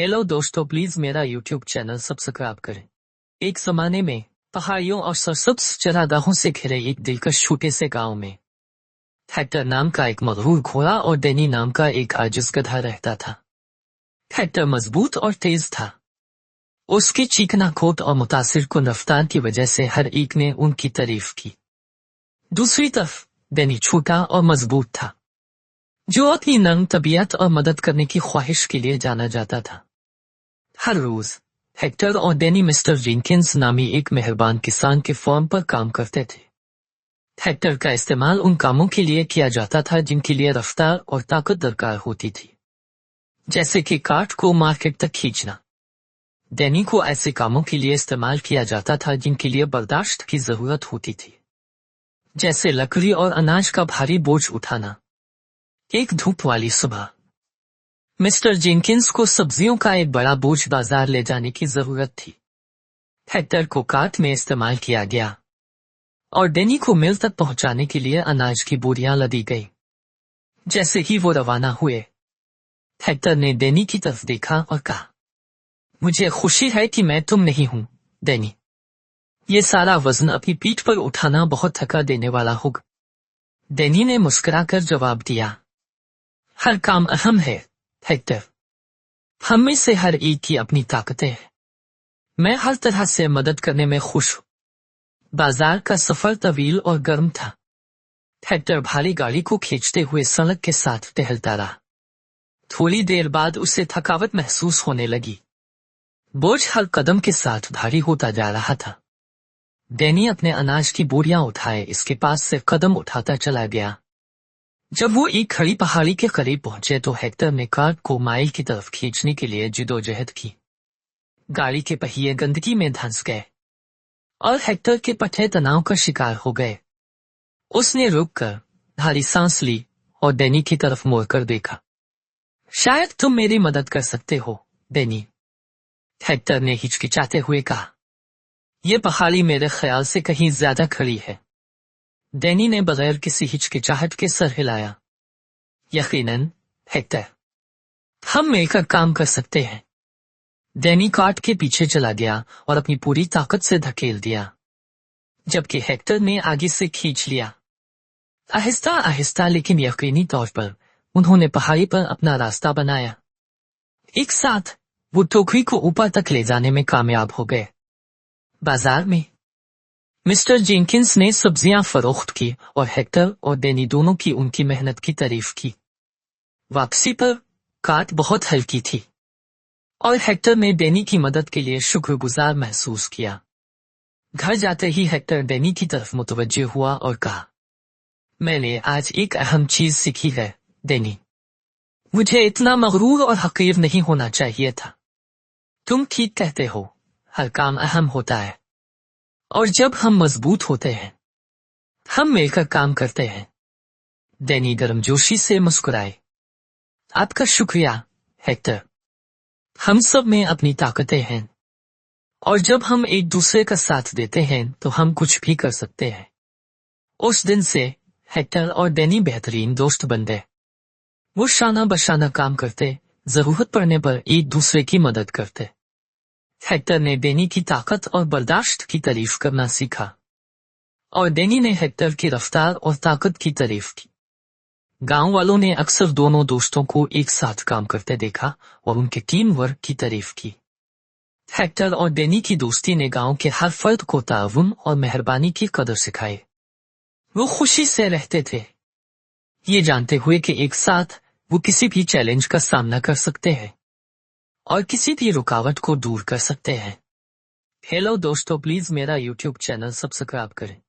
Hello दोस्तों, please मेरा YouTube channel subscribe करें। एक जमाने में पहाड़ियों और सरसब्ज चरागाहों से घिरे एक दिलकश छोटे से गांव में हेक्टर नाम का एक मगरूर घोड़ा और डेनी नाम का एक आजिज गधा रहता था। हेक्टर मजबूत और तेज था। उसकी चीखना-खोट और मुतासिर कुन रफ्तार की वजह से हर एक ने उनकी तारीफ की। दूसरी तरफ डेनी छोटा और मजबूत था, जो अपनी नरम तबीयत और मदद करने की ख्वाहिश के लिए जाना जाता था। हर रोज हेक्टर और डेनी मिस्टर जेनकिंस नामी एक मेहरबान किसान के फार्म पर काम करते थे। हेक्टर का इस्तेमाल उन कामों के लिए किया जाता था जिनके लिए रफ्तार और ताकत दरकार होती थी, जैसे कि काठ को मार्केट तक खींचना। डेनी को ऐसे कामों के लिए इस्तेमाल किया जाता था जिनके लिए बर्दाश्त की जरूरत होती थी, जैसे लकड़ी और अनाज का भारी बोझ उठाना। एक धूप वाली सुबह मिस्टर जेनकिंस को सब्जियों का एक बड़ा बोझ बाजार ले जाने की जरूरत थी। हेक्टर को कार्ट में इस्तेमाल किया गया और डेनी को मिल तक पहुंचाने के लिए अनाज की बोरियां लदी गई। जैसे ही वो रवाना हुए, हेक्टर ने डेनी की तरफ देखा और कहा, मुझे खुशी है कि मैं तुम नहीं हूं, डेनी। ये सारा वजन अपनी पीठ पर उठाना बहुत थका देने वाला होगा। डेनी ने मुस्कुराकर जवाब दिया, हर काम अहम है हेक्टर। हम में से हर एक की अपनी ताकतें हैं। मैं हर तरह से मदद करने में खुश हूं। बाजार का सफर तवील और गर्म था। हेक्टर भारी गाड़ी को खींचते हुए सड़क के साथ टहलता रहा। थोड़ी देर बाद उसे थकावट महसूस होने लगी। बोझ हर कदम के साथ भारी होता जा रहा था। डेनी अपने अनाज की बोरियां उठाए इसके पास से कदम उठाता चला गया। जब वो एक खड़ी पहाड़ी के करीब पहुंचे तो हेक्टर ने कार्ट को माइल की तरफ खींचने के लिए जिदोजहद की। गाड़ी के पहिए गंदगी में धंस गए और हेक्टर के पट्टे तनाव का शिकार हो गए। उसने रुककर भारी सांस ली और डेनी की तरफ मुड़कर देखा। शायद तुम मेरी मदद कर सकते हो, डेनी, हेक्टर ने हिचकिचाते हुए कहा। यह पहाड़ी मेरे ख्याल से कहीं ज्यादा खड़ी है। डेनी ने बगैर किसी हिचकिचाहट के सर हिलाया। यकीनन, हेक्टर, हम मिलकर काम कर सकते हैं। डेनी कार्ट के पीछे चला गया और अपनी पूरी ताकत से धकेल दिया, जबकि हेक्टर ने आगे से खींच लिया। आहिस्ता आहिस्ता लेकिन यकीनी तौर पर उन्होंने पहाड़ी पर अपना रास्ता बनाया। एक साथ वो टोकरी को ऊपर तक ले जाने में कामयाब हो गए। बाजार में मिस्टर जेनकिंस ने सब्जियां फरोख्त की और हेक्टर और डेनी दोनों की उनकी मेहनत की तारीफ की। वापसी पर कार्ट बहुत हल्की थी और हेक्टर ने डेनी की मदद के लिए शुक्रगुजार महसूस किया। घर जाते ही हेक्टर डेनी की तरफ मुतवज्जे हुआ और कहा, मैंने आज एक अहम चीज सीखी है, डेनी। मुझे इतना मगरूर और हकीर नहीं होना चाहिए था। तुम ठीक कहते हो, हर काम अहम होता है और जब हम मजबूत होते हैं, हम मिलकर काम करते हैं। डेनी गर्मजोशी से मुस्कुराए। आपका शुक्रिया, हेक्टर। हम सब में अपनी ताकतें हैं और जब हम एक दूसरे का साथ देते हैं तो हम कुछ भी कर सकते हैं। उस दिन से हेक्टर और डेनी बेहतरीन दोस्त बन गए। वो शाना बशाना काम करते, जरूरत पड़ने पर एक दूसरे की मदद करते। हेक्टर ने डेनी की ताकत और बर्दाश्त की तारीफ करना सीखा और डेनी ने हेक्टर की रफ्तार और ताकत की तारीफ की। गांव वालों ने अक्सर दोनों दोस्तों को एक साथ काम करते देखा और उनके टीम वर्क की तारीफ की। हेक्टर और डेनी की दोस्ती ने गांव के हर फर्द को ताउन और मेहरबानी की कदर सिखाई। वो खुशी से रहते थे, ये जानते हुए कि एक साथ वो किसी भी चैलेंज का सामना कर सकते हैं और किसी भी रुकावट को दूर कर सकते हैं। हेलो दोस्तों, प्लीज मेरा यूट्यूब चैनल सब्सक्राइब करें।